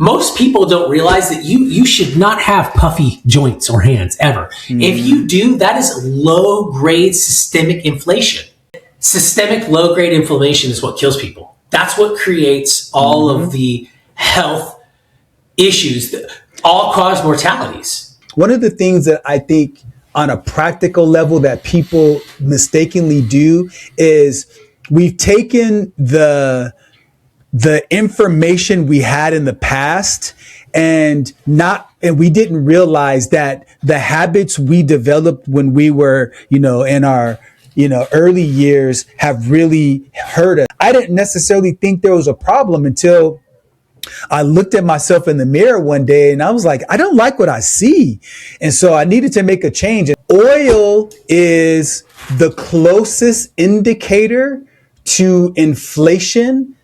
Most people don't realize that you should not have puffy joints or hands ever. If you do, that is low-grade systemic inflation. Systemic low-grade inflammation is what kills people. That's what creates all of the health issues, all-cause mortalities. One of the things that I think on a practical level that people mistakenly do is we've taken the information we had in the past and we didn't realize that the habits we developed when we were, in our, early years have really hurt us. I didn't necessarily think there was a problem until I looked at myself in the mirror one day and I was like, I don't like what I see. And so I needed to make a change. Oil is the closest indicator to inflation,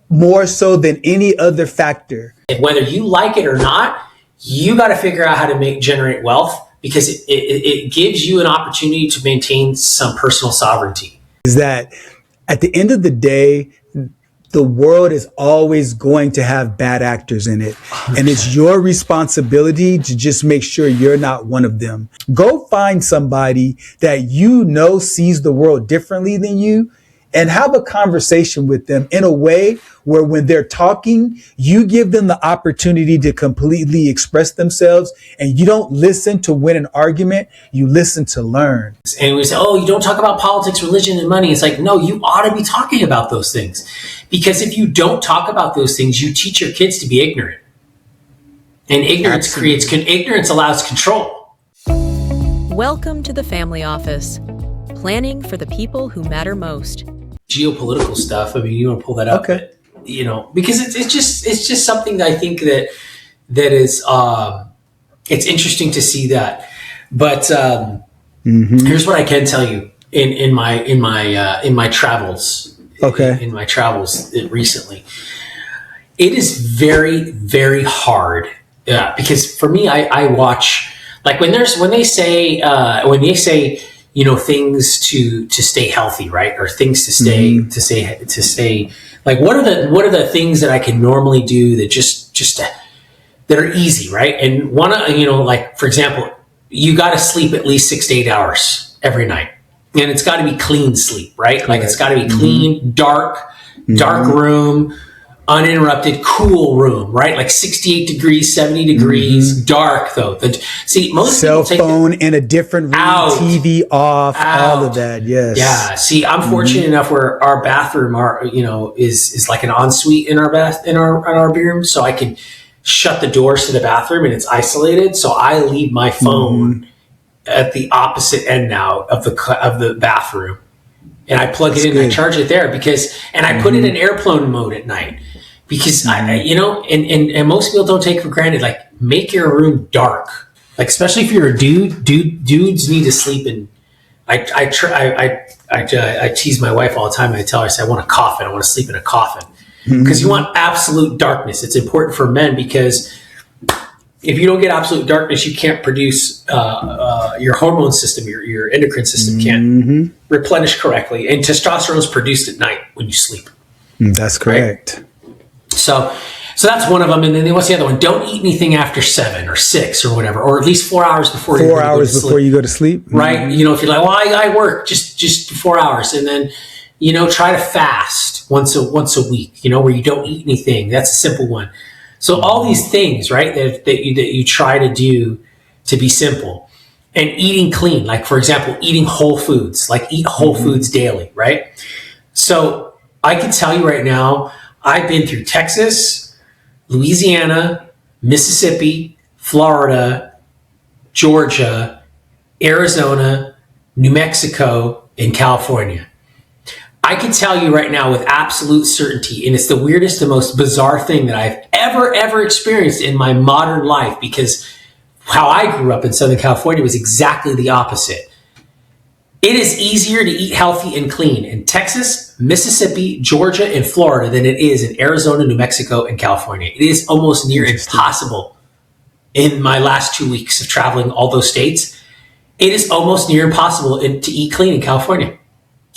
more so than any other factor. Whether you like it or not, you got to figure out how to generate wealth, because it gives you an opportunity to maintain some personal sovereignty. Is that at the end of the day, the world is always going to have bad actors in it. 100%. And it's your responsibility to just make sure you're not one of them. Go find somebody that sees the world differently than you, and have a conversation with them in a way where when they're talking, you give them the opportunity to completely express themselves, and you don't listen to win an argument, you listen to learn. And we say, oh, you don't talk about politics, religion, and money. It's like, no, you ought to be talking about those things. Because if you don't talk about those things, you teach your kids to be ignorant. And ignorance ignorance allows control. Welcome to the Family Office, planning for the people who matter most. Geopolitical stuff. I mean, you want to pull that up, okay? But, because it's just something that I think that is it's interesting to see that. But here's what I can tell you in my travels. Okay. In my travels recently, it is very, very hard because for me, I watch, like when they say things to stay healthy, right? Or things to stay like, what are the things that I can normally do that just that are easy, right? And like, for example, you got to sleep at least 6 to 8 hours every night. And it's got to be clean sleep, right? Correct. Like, it's got to be clean, dark room, uninterrupted, cool room, right? Like 68 degrees, 70 degrees, dark though. Most cell phone in a different room, TV off, all of that. Yes. Yeah. See, I'm fortunate enough where our bathroom is like an ensuite in our bedroom, so I can shut the doors to the bathroom and it's isolated. So I leave my phone at the opposite end now of the bathroom, and I plug it in and I charge it there and I put it in airplane mode at night because and most people don't take for granted, like, make your room dark, like, especially if you're a dudes need to sleep in. I tease my wife all the time. And I tell her, I say, I want a coffin. I want to sleep in a coffin, because you want absolute darkness. It's important for men because if you don't get absolute darkness, you can't produce your hormone system, your endocrine system can't replenish correctly. And testosterone is produced at night when you sleep. That's correct. Right? So that's one of them. And then what's the other one? Don't eat anything after 7 or 6 or whatever, or at least 4 hours before you go to sleep. Right? If you're like, well, I work just 4 hours, and then try to fast once a week. Where you don't eat anything. That's a simple one. So all these things, right, that you try to do to be simple, and eating clean, like, for example, eating whole foods, like eat whole foods daily, right? So I can tell you right now, I've been through Texas, Louisiana, Mississippi, Florida, Georgia, Arizona, New Mexico, and California. I can tell you right now with absolute certainty, and it's the weirdest and most bizarre thing that I've ever experienced in my modern life, because how I grew up in Southern California was exactly the opposite. It is easier to eat healthy and clean in Texas, Mississippi, Georgia, and Florida than it is in Arizona, New Mexico, and California. It is almost near impossible. In my last 2 weeks of traveling all those states, it is almost near impossible to eat clean in California.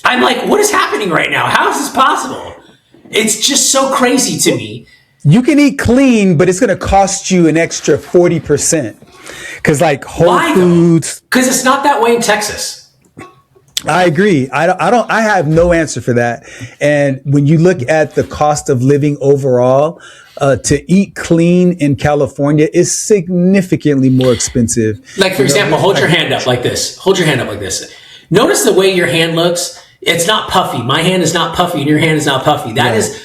I'm like, what is happening right now? How is this possible? It's just so crazy to me You can eat clean, but it's going to cost you an extra 40%. Because like Whole Foods, because it's not that way in Texas. I agree. I have no answer for that. And when you look at the cost of living overall, to eat clean in California is significantly more expensive. Like, for example, hold your hand up like this. Hold your hand up like this. Notice the way your hand looks. It's not puffy. My hand is not puffy, and your hand is not puffy. That is,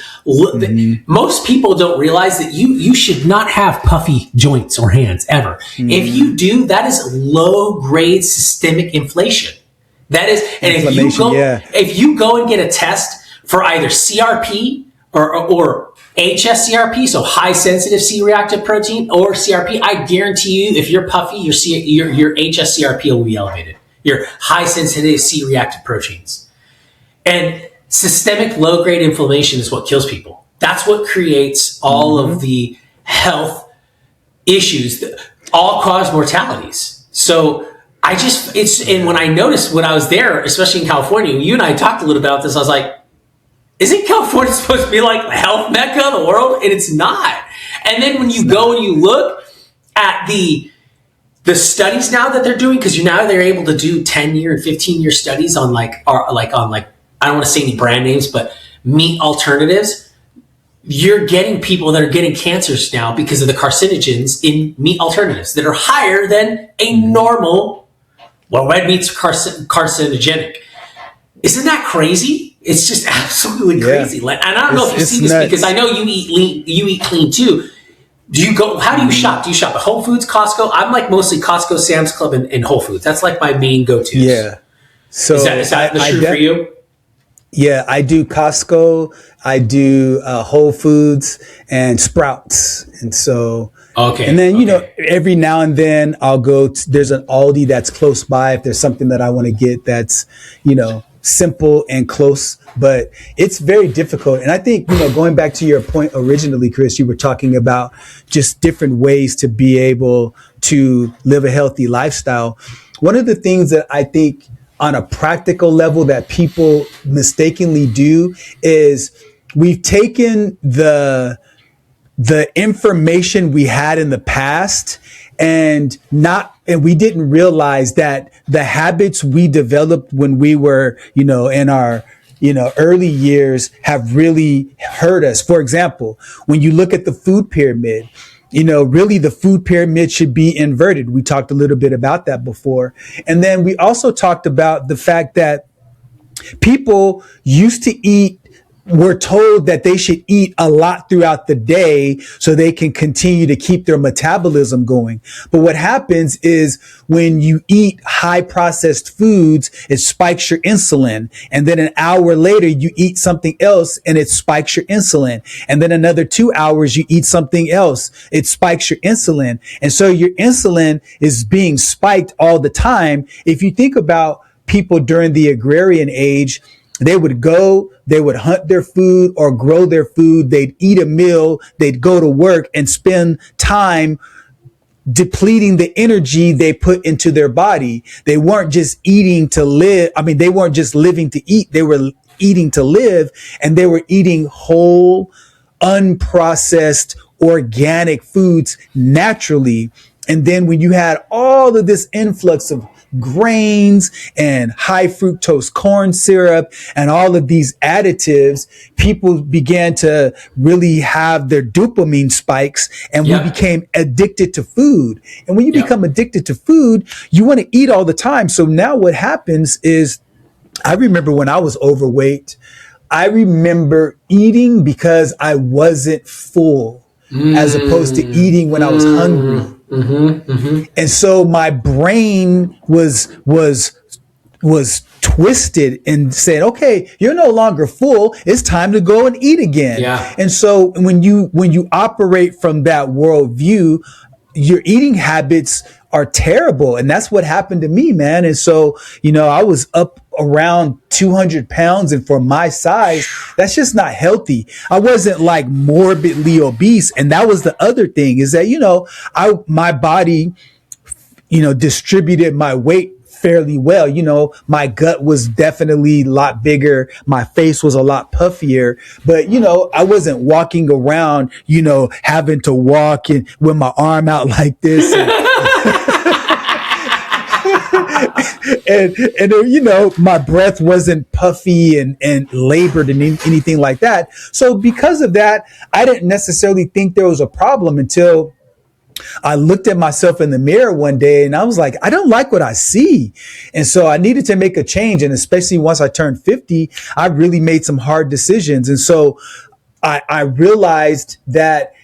most people don't realize that you should not have puffy joints or hands ever. If you do, that is low grade systemic inflation. That is, and if you go and get a test for either CRP or HSCRP, so high sensitive C-reactive protein, or CRP, I guarantee you, if you're puffy, your HSCRP will be elevated. Your high sensitive C-reactive proteins. And systemic low-grade inflammation is what kills people. That's what creates all of the health issues that all cause mortalities. So and when I noticed when I was there, especially in California, you and I talked a little about this, I was like, isn't California supposed to be like the health mecca of the world? And it's not. And then when you go and you look at the studies now that they're doing, because now they're able to do 10-year and 15-year studies on I don't want to say any brand names, but meat alternatives. You're getting people that are getting cancers now because of the carcinogens in meat alternatives that are higher than a normal, red meat's carcinogenic. Isn't that crazy? It's just absolutely crazy. And I don't know if you see this nuts. Because I know you eat clean too. How do you shop? Do you shop at Whole Foods, Costco? I'm like mostly Costco, Sam's Club, and Whole Foods. That's like my main go-tos. Yeah. So is that the truth for you? Yeah, I do Costco, I do Whole Foods and Sprouts. And so, and then, every now and then I'll go there's an Aldi that's close by if there's something that I want to get that's, simple and close, but it's very difficult. And I think, going back to your point originally, Chris, you were talking about just different ways to be able to live a healthy lifestyle. One of the things that I think on a practical level that people mistakenly do is we've taken the information we had in the past and we didn't realize that the habits we developed when we were, in our, early years have really hurt us. For example, when you look at the food pyramid, really the food pyramid should be inverted. We talked a little bit about that before. And then we also talked about the fact that people used to were told that they should eat a lot throughout the day so they can continue to keep their metabolism going. But what happens is when you eat high processed foods, it spikes your insulin. And then an hour later, you eat something else and it spikes your insulin. And then another 2 hours, you eat something else. It spikes your insulin. And so your insulin is being spiked all the time. If you think about people during the agrarian age, they would hunt their food or grow their food. They'd eat a meal. They'd go to work and spend time depleting the energy they put into their body. They weren't just eating to live. They weren't just living to eat. They were eating to live, and they were eating whole, unprocessed, organic foods naturally. And then when you had all of this influx of grains and high fructose corn syrup and all of these additives, people began to really have their dopamine spikes, and we became addicted to food. And when you become addicted to food, you want to eat all the time. So now what happens is, I remember when I was overweight, I remember eating because I wasn't full, as opposed to eating when I was hungry. And so my brain was twisted and said, okay, you're no longer full. It's time to go and eat again. Yeah. And so when you operate from that worldview, your eating habits are terrible. And that's what happened to me, man. And so, I was up around 200 pounds. And for my size, that's just not healthy. I wasn't like morbidly obese. And that was the other thing, is that, my body, distributed my weight fairly well. You know, my gut was definitely a lot bigger. My face was a lot puffier, but you know, I wasn't walking around, you know, having to walk and with my arm out like this. And you know, my breath wasn't puffy and labored and anything like that. So because of that, I didn't necessarily think there was a problem until I looked at myself in the mirror one day and I was like, I don't like what I see. And so I needed to make a change. And especially once I turned 50, I really made some hard decisions. And so I realized that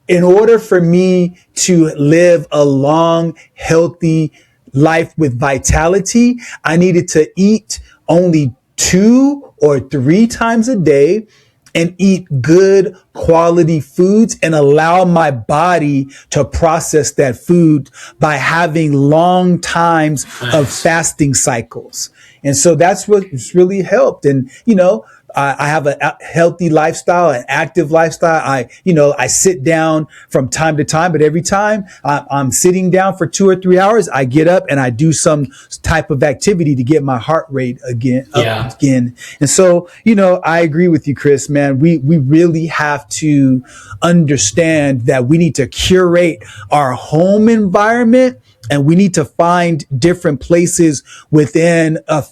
in order for me to live a long, healthy life with vitality, I needed to eat only 2 or 3 times a day and eat good quality foods and allow my body to process that food by having long times of fasting cycles. And so that's what's really helped. And, you know, I have a healthy lifestyle, an active lifestyle. I sit down from time to time, but every time I'm sitting down for 2 or 3 hours, I get up and I do some type of activity to get my heart rate up again. And so, you know, I agree with you, Chris, man. We really have to understand that we need to curate our home environment, and we need to find different places within a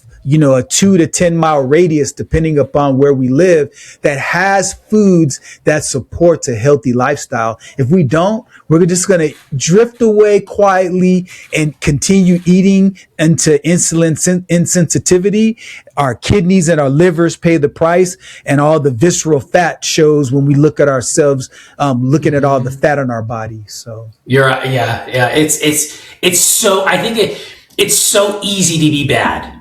2 to 10 mile radius, depending upon where we live, that has foods that supports a healthy lifestyle. If we don't, we're just going to drift away quietly and continue eating into insulin insensitivity. Our kidneys and our livers pay the price, and all the visceral fat shows when we look at ourselves, looking at all the fat on our body. So you're right. Yeah. It's so, I think it's so easy to be bad.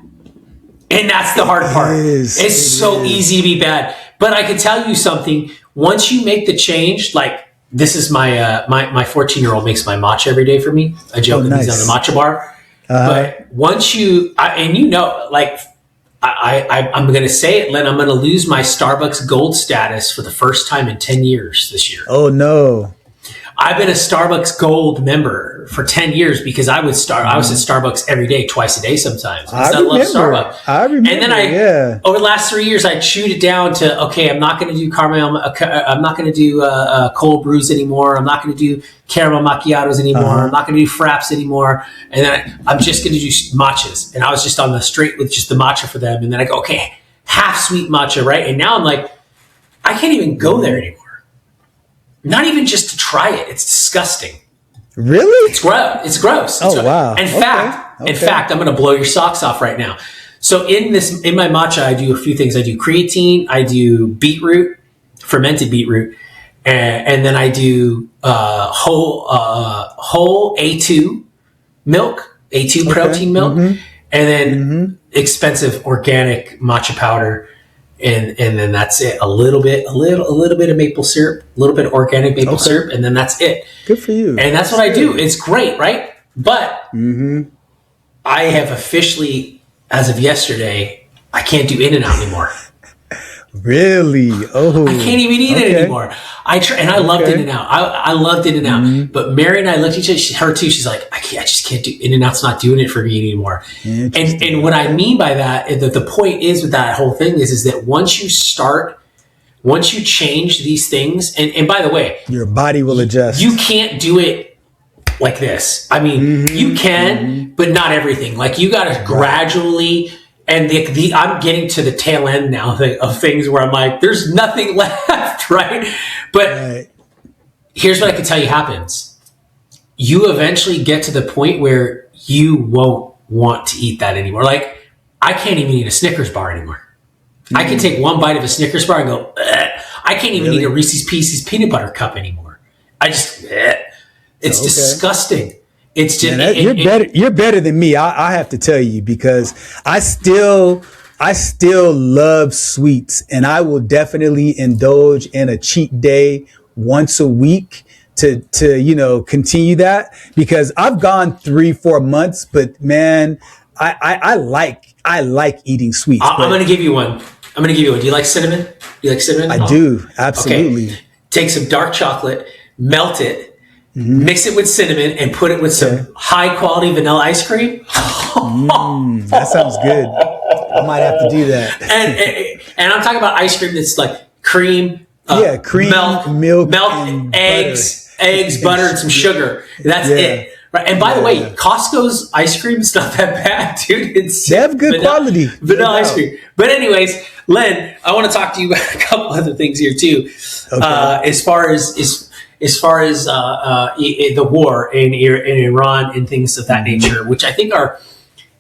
And that's the hard part. It's so easy to be bad. But I can tell you something. Once you make the change, like this is my 14-year-old makes my matcha every day for me. I joke that he's on the matcha bar. But once I'm going to say it, Len, I'm going to lose my Starbucks gold status for the first time in 10 years this year. Oh, no. I've been a Starbucks Gold member for 10 years because I was at Starbucks every day, twice a day sometimes. I love Starbucks. I remember. And then over the last 3 years, I chewed it down to, okay, I'm not going to do caramel. I'm not going to do cold brews anymore. I'm not going to do caramel macchiatos anymore. I'm not going to do fraps anymore. And then I'm just going to do matchas. And I was just on the straight with just the matcha for them. And then I go, okay, half sweet matcha, right? And now I'm like, I can't even go there anymore. Not even just to try it. It's disgusting. Really? It's gross. Oh, wow. In fact, I'm going to blow your socks off right now. So in my matcha, I do a few things. I do creatine. I do beetroot, fermented beetroot. And then I do whole A2 milk, A2 protein milk. And then expensive organic matcha powder. And then that's it. A little bit of maple syrup, a little bit of organic maple syrup, and then that's it. Good for you. And that's what I do. It's great, right? But I have officially, as of yesterday, I can't do In-N-Out anymore. Really? Oh, I can't even eat it anymore. I loved In-N-Out. I loved In-N-Out. But Mary and I looked at each other, her too. She's like, I just can't do In-N-Out's not doing it for me anymore. And what I mean by that is that the point is with that whole thing is that once you change these things, and by the way, your body will adjust. You can't do it like this. I mean, you can, but not everything. Like you got to gradually. And I'm getting to the tail end now of things where I'm like, there's nothing left, right? But here's what I can tell you happens. You eventually get to the point where you won't want to eat that anymore. Like, I can't even eat a Snickers bar anymore. I can take one bite of a Snickers bar and go, ugh. I can't even eat a Reese's Pieces peanut butter cup anymore. It's disgusting. It's just you're better than me. I have to tell you, because I still love sweets, and I will definitely indulge in a cheat day once a week to continue that, because I've gone 3-4 months, but man, I like eating sweets. I'm going to give you one. Do you like cinnamon? I do. Absolutely. Okay. Take some dark chocolate, melt it, mix it with cinnamon, and put it with some high quality vanilla ice cream. That sounds good. I might have to do that. And I'm talking about ice cream that's like cream, cream, milk, and eggs, butter, and some sugar. That's it. Right. And by the way, Costco's ice cream is not that bad, dude. They have good quality vanilla ice cream. But anyways, Len, I want to talk to you about a couple other things here too. Okay. As far as the war in Iran and things of that nature, which I think are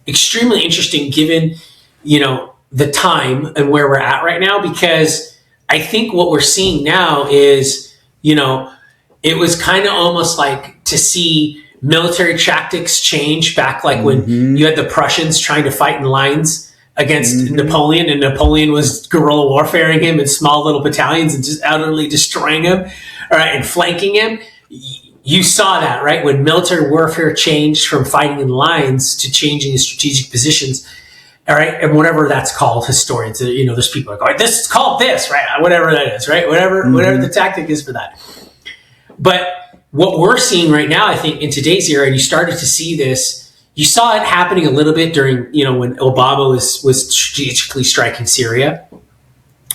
extremely interesting given, the time and where we're at right now, because I think what we're seeing now is, it was kind of almost like to see military tactics change back, like when you had the Prussians trying to fight in lines against Napoleon, and Napoleon was guerrilla warfaring him in small little battalions and just utterly destroying him, all right, and flanking him. You saw that, right? When military warfare changed from fighting in lines to changing in strategic positions, all right, and whatever that's called, historians, there's people like, this is called this, right? Whatever that is, right? Whatever the tactic is for that. But what we're seeing right now, I think, in today's era, and you started to see this, you saw it happening a little bit during, when Obama was strategically striking Syria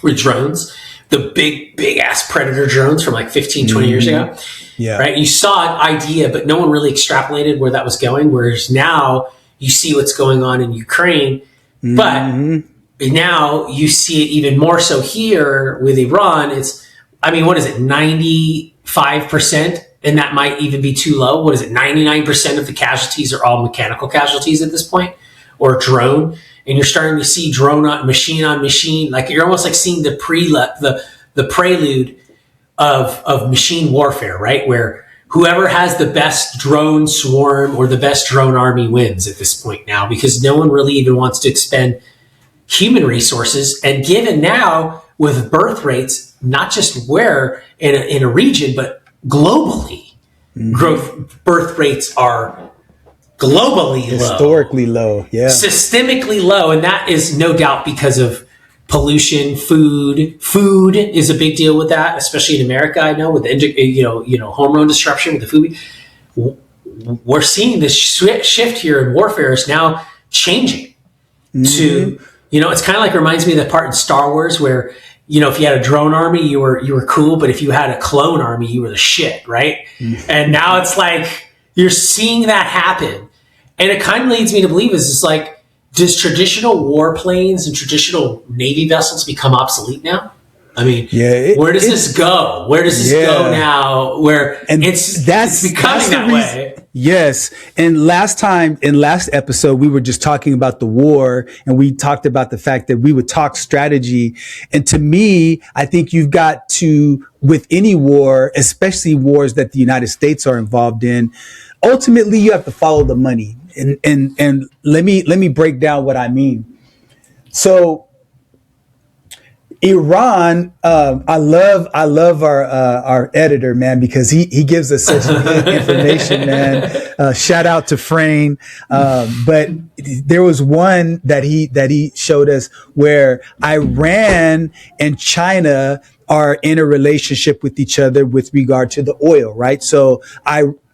with drones, the big ass Predator drones from like 15, 20 years ago. Yeah. Right. You saw an idea, but no one really extrapolated where that was going. Whereas now you see what's going on in Ukraine, but now you see it even more so here with Iran. What is it? 95%. And that might even be too low. What is it? 99% of the casualties are all mechanical casualties at this point, or drone. And you're starting to see drone on machine. Like you're almost like seeing the prelude of machine warfare, right? Where whoever has the best drone swarm or the best drone army wins at this point now, because no one really even wants to expend human resources. And given now with birth rates, not just where in a region, but globally, birth rates are globally historically low, systemically low, and that is no doubt because of pollution. Food is a big deal with that, especially in America. I know with hormone disruption with the food. We're seeing this shift here in warfare is now changing to it's kind of like reminds me of the part in Star Wars where. If you had a drone army, you were cool, but if you had a clone army, you were the shit, right? And now it's like you're seeing that happen, and it kind of leads me to believe is like, does traditional warplanes and traditional Navy vessels become obsolete now? I mean, where does this go? Where does this go now? It's becoming that way. Yes. And last episode, we were just talking about the war, and we talked about the fact that we would talk strategy. And to me, I think you've got to, with any war, especially wars that the United States are involved in, ultimately you have to follow the money. And let me break down what I mean. So Iran, I love our editor, man, because he gives us such good information, man. Shout out to Frayne. But there was one that he showed us where Iran and China are in a relationship with each other with regard to the oil, right? So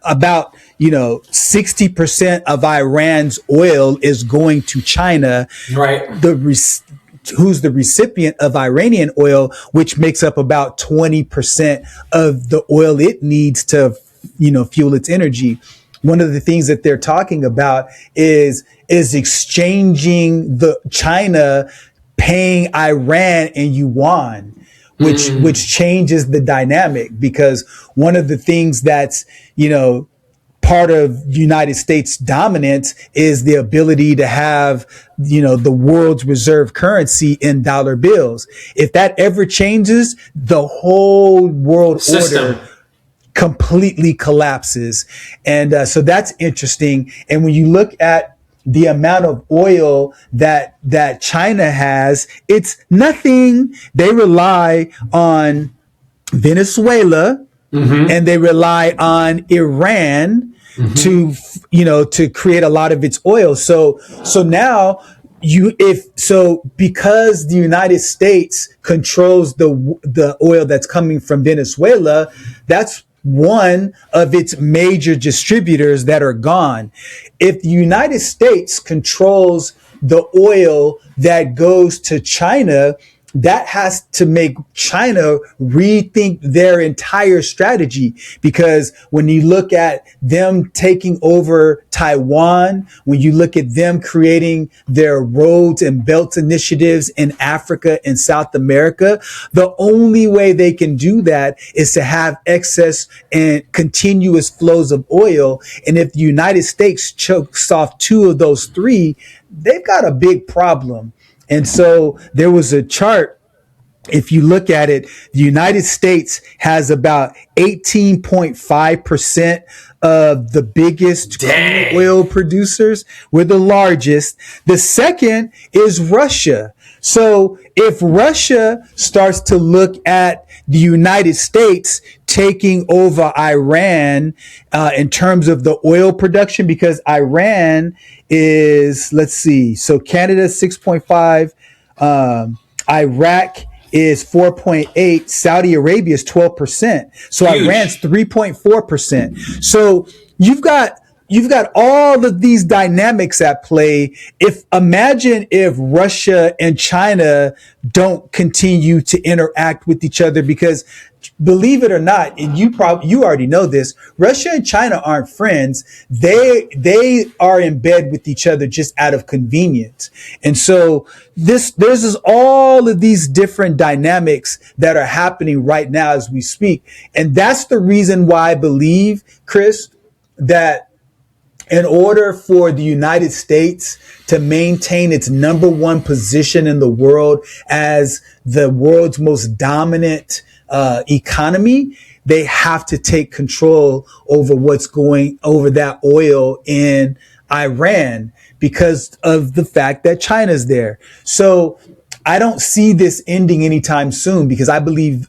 about 60% of Iran's oil is going to China, right? Who's the recipient of Iranian oil, which makes up about 20% of the oil it needs to, fuel its energy. One of the things that they're talking about is exchanging the China paying Iran in yuan, which changes the dynamic, because one of the things that's, part of United States dominance is the ability to have, the world's reserve currency in dollar bills. If that ever changes, the whole world order completely collapses. And so that's interesting. And when you look at the amount of oil that China has, it's nothing. They rely on Venezuela, and they rely on Iran to create a lot of its oil. So now because the United States controls the oil that's coming from Venezuela, that's one of its major distributors that are gone. If the United States controls the oil that goes to China, that has to make China rethink their entire strategy, because when you look at them taking over Taiwan, when you look at them creating their roads and belts initiatives in Africa and South America, the only way they can do that is to have excess and continuous flows of oil. And if the United States chokes off two of those three, they've got a big problem. And so there was a chart. If you look at it, the United States has about 18.5% of the biggest crude oil producers. We're the largest. The second is Russia. So if Russia starts to look at the United States taking over Iran in terms of the oil production, because Iran is, let's see, so Canada 6.5, Iraq is 4.8, Saudi Arabia is 12%. So huge. Iran's 3.4%. So you've got all of these dynamics at play. Imagine if Russia and China don't continue to interact with each other, because believe it or not, and you already know this, Russia and China aren't friends. They are in bed with each other just out of convenience. And so there's all of these different dynamics that are happening right now as we speak. And that's the reason why I believe, Chris, that in order for the United States to maintain its number one position in the world as the world's most dominant economy, they have to take control over what's going over that oil in Iran, because of the fact that China's there. So I don't see this ending anytime soon, because I believe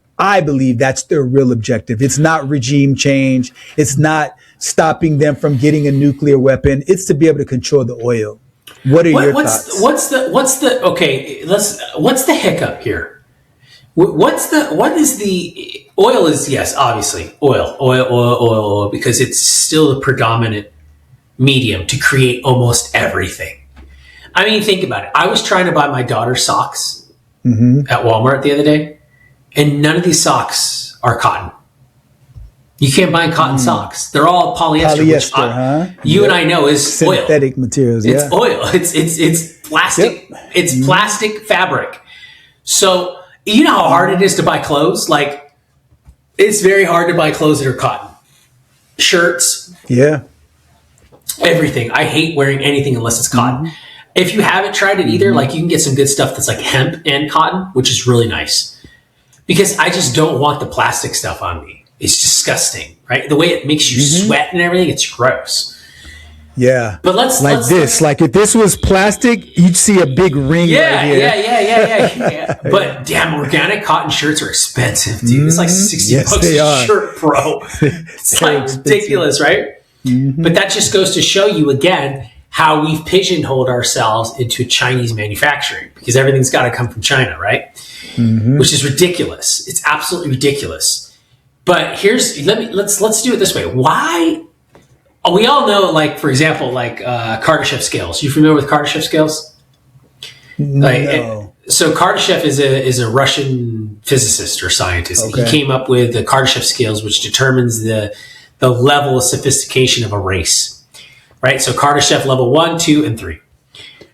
that's their real objective. It's not regime change. It's not stopping them from getting a nuclear weapon. It's to be able to control the oil. What are your thoughts? What's the hiccup here? What is the oil is, yes, obviously oil, because it's still the predominant medium to create almost everything. I mean, think about it. I was trying to buy my daughter socks at Walmart the other day, and none of these socks are cotton. You can't buy cotton socks. They're all polyester, which you and I know is synthetic oil. Materials. It's oil. It's plastic. Yep. It's plastic fabric. So you know how hard it is to buy clothes? Like, it's very hard to buy clothes that are cotton. Shirts. Yeah. Everything. I hate wearing anything unless it's cotton. If you haven't tried it either, like, you can get some good stuff that's like hemp and cotton, which is really nice. Because I just don't want the plastic stuff on me. It's disgusting, right? The way it makes you sweat and everything, it's gross. Yeah. But let's like if this was plastic, you'd see a big ring right here. Yeah. But damn, organic cotton shirts are expensive, dude. It's like $60 a shirt, bro. It's like ridiculous, right? But that just goes to show you again how we've pigeonholed ourselves into Chinese manufacturing, because everything's got to come from China, right? Which is ridiculous. It's absolutely ridiculous. But let's do it this way. Why? We all know, like, for example, like Kardashev scales. You familiar with Kardashev scales? No. So Kardashev is a Russian physicist or scientist. Okay. He came up with the Kardashev scales, which determines the level of sophistication of a race. Right? So Kardashev level 1, 2, and 3. Right?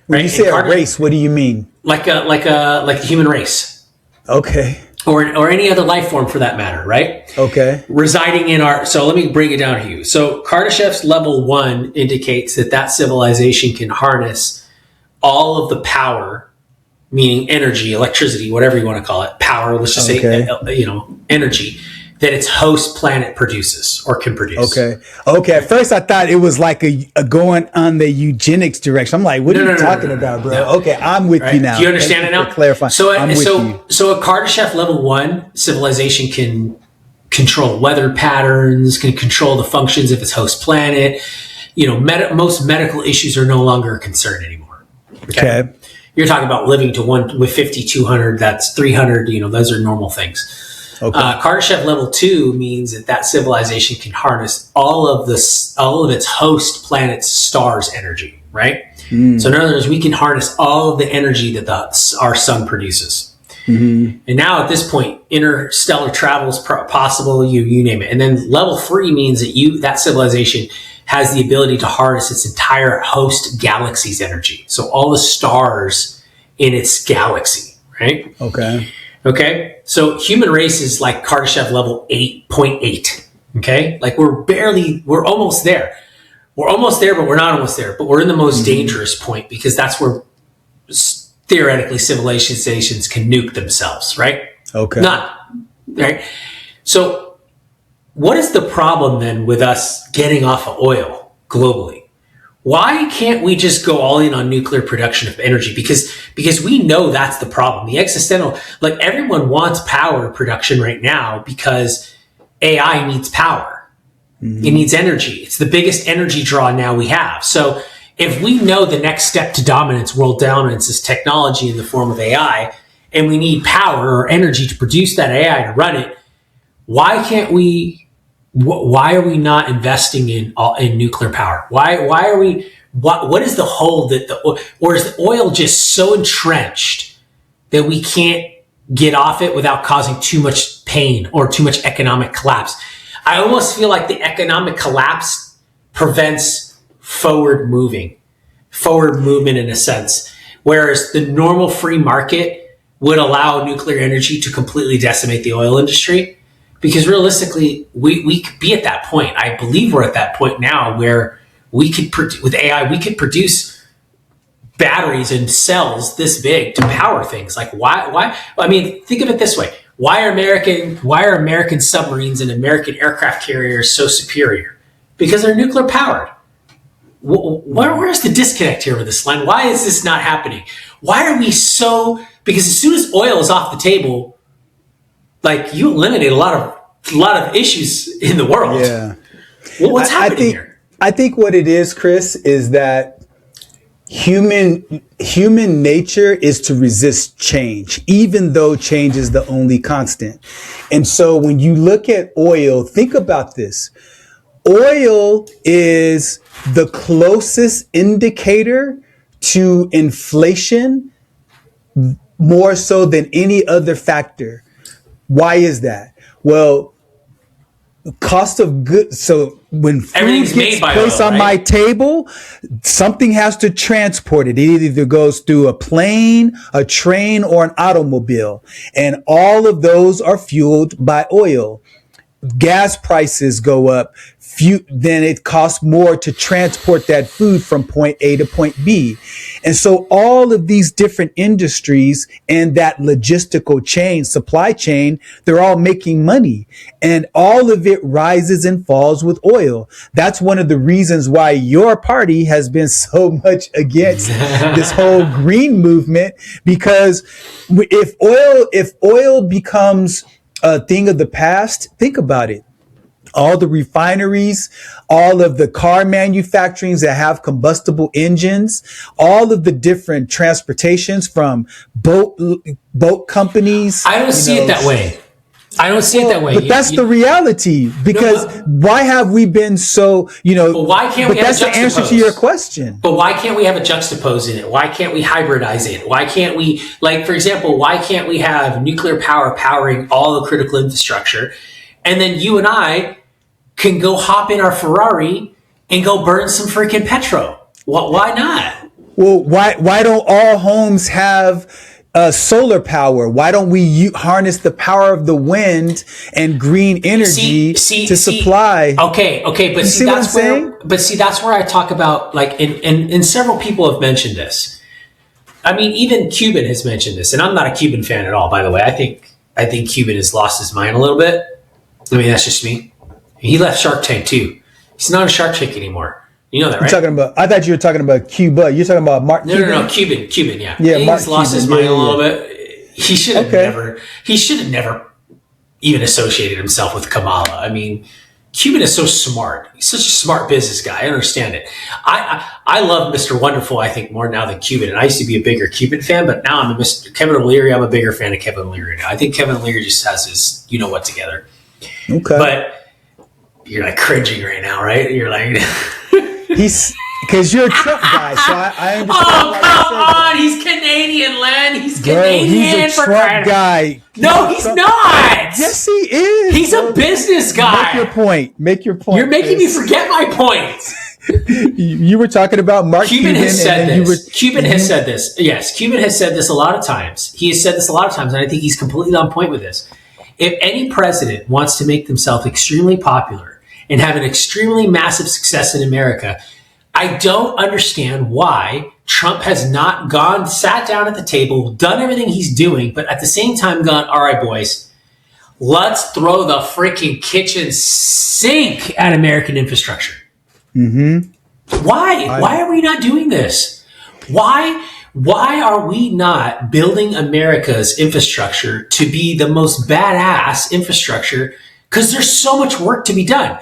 When you say a race, what do you mean? Like the human race. Okay. Or any other life form for that matter, right? Okay. Residing in so let me break it down to you. So Kardashev's level 1 indicates that civilization can harness all of the power, meaning energy, electricity, whatever you want to call it, power, let's just say, energy, that its host planet produces or can produce. Okay. At first I thought it was like a going on the eugenics direction. I'm like, what are you talking about, bro? No. Okay, I'm with you now. Do you understand it now? Clarify. So a Kardashev level 1 civilization can control weather patterns, can control the functions of its host planet. Most medical issues are no longer a concern anymore. Okay. You're talking about living to 1 with 50, 200, that's 300, those are normal things. Okay. Kardashev level 2 means that civilization can harness all of its host planet's stars' energy, right? So in other words, we can harness all of the energy that our sun produces. And now at this point, interstellar travel is possible. You name it. And then level 3 means that civilization has the ability to harness its entire host galaxy's energy. So all the stars in its galaxy, right? Okay. So human race is like Kardashev level 8.8. Okay. Like we're almost there. We're almost there, but we're not almost there. But we're in the most dangerous point, because that's where theoretically civilizations can nuke themselves, right? Okay. Right. So what is the problem then with us getting off of oil globally? Why can't we just go all in on nuclear production of energy? Because we know that's the problem. The existential, like everyone wants power production right now because AI needs power. It needs energy. It's the biggest energy draw now we have. So if we know the next step to dominance, world dominance, is technology in the form of AI, and we need power or energy to produce that AI to run it, why are we not investing in nuclear power? Why are we? What is the hole or is the oil just so entrenched that we can't get off it without causing too much pain or too much economic collapse? I almost feel like the economic collapse prevents forward movement in a sense, whereas the normal free market would allow nuclear energy to completely decimate the oil industry. Because realistically, we could be at that point. I believe we're at that point now where we could, with AI, we could produce batteries and cells this big to power things. Like why? I mean, think of it this way. Why are American submarines and American aircraft carriers so superior? Because they're nuclear powered. Where's the disconnect here with this, Len? Why is this not happening? Why are we so? Because as soon as oil is off the table, like you eliminate a lot of issues in the world. Yeah. Well, what's happening here? I think what it is, Chris, is that human nature is to resist change, even though change is the only constant. And so when you look at oil, think about this. Oil is the closest indicator to inflation, more so than any other factor. Why is that? Well, cost of goods. So when food gets placed on my table, something has to transport it. It either goes through a plane, a train, or an automobile. And all of those are fueled by oil. Gas prices go up, then it costs more to transport that food from point A to point B. And so all of these different industries and that logistical chain, supply chain, they're all making money, and all of it rises and falls with oil. That's one of the reasons why your party has been so much against this whole green movement, because if oil becomes a thing of the past, think about it. All the refineries, all of the car manufacturings that have combustible engines, all of the different transportations from boat companies. I don't see it that way. But that's the reality, because why have we been so, but why can't we have that's the answer to your question. But why can't we have a juxtapose in it? Why can't we hybridize it? Why can't we, like, for example, why can't we have nuclear power powering all the critical infrastructure? And then you and I can go hop in our Ferrari and go burn some freaking petrol. Why not? Well, why don't all homes have solar power? Why don't we harness the power of the wind and green energy to supply? Okay, but that's where I talk about, like, and several people have mentioned this. I mean, even Cuban has mentioned this, and I'm not a Cuban fan at all, by the way. I think Cuban has lost his mind a little bit. I mean, that's just me. He left Shark Tank too. He's not a Shark Tank anymore. You know that, right? I thought you were talking about Cuba. You're talking about Mark Cuban? No, Cuban, yeah. Yeah, he's lost his mind a little bit. He should have never even associated himself with Kamala. I mean, Cuban is so smart. He's such a smart business guy. I understand it. I love Mr. Wonderful, I think, more now than Cuban. And I used to be a bigger Cuban fan, but now I'm a Mr. Kevin O'Leary. I'm a bigger fan of Kevin O'Leary now. I think Kevin O'Leary just has his you-know-what together. Okay. But you're like cringing right now, right? You're like... Because you're a Trump guy, so I understand. Oh, come on. He's Canadian, Len. He's Canadian. He's a Trump guy. No, he's not. Yes, he is. He's a business guy. Make your point. You're making me forget my point. You were talking about Mark Cuban. Cuban has said this. Yes, Cuban has said this a lot of times. He has said this a lot of times, and I think he's completely on point with this. If any president wants to make themselves extremely popular and have an extremely massive success in America, I don't understand why Trump has not sat down at the table, done everything he's doing, but at the same time gone, all right, boys, let's throw the freaking kitchen sink at American infrastructure. Mm-hmm. Why? Why are we not doing this? Why are we not building America's infrastructure to be the most badass infrastructure? Because there's so much work to be done.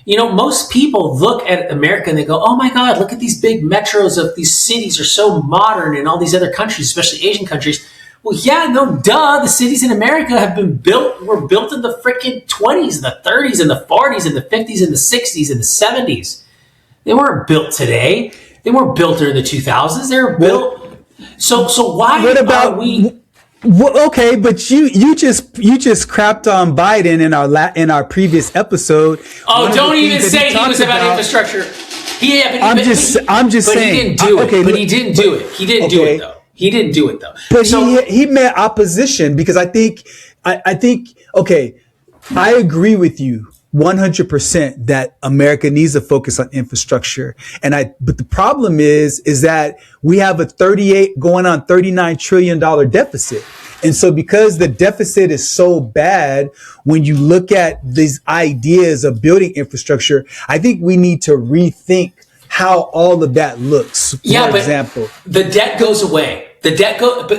You know, most people look at America and they go, oh my God, look at these big metros of these cities are so modern in all these other countries, especially Asian countries. Well, yeah, no, duh. The cities in America were built in the freaking 20s, the 30s, and the 40s, and the 50s, and the 60s, and the 70s. They weren't built today. They weren't built during the 2000s. They were built. So why are we... Well, okay, but you just crapped on Biden in our previous episode. Oh, don't even say he was about infrastructure. I'm just saying. He didn't do it. But he didn't do it. He didn't do it though. He didn't do it though. But he met opposition because I think okay, I agree with you 100% that America needs to focus on infrastructure. But the problem is that we have a $39 trillion deficit. And so because the deficit is so bad, when you look at these ideas of building infrastructure, I think we need to rethink how all of that looks. For example, the debt goes away. But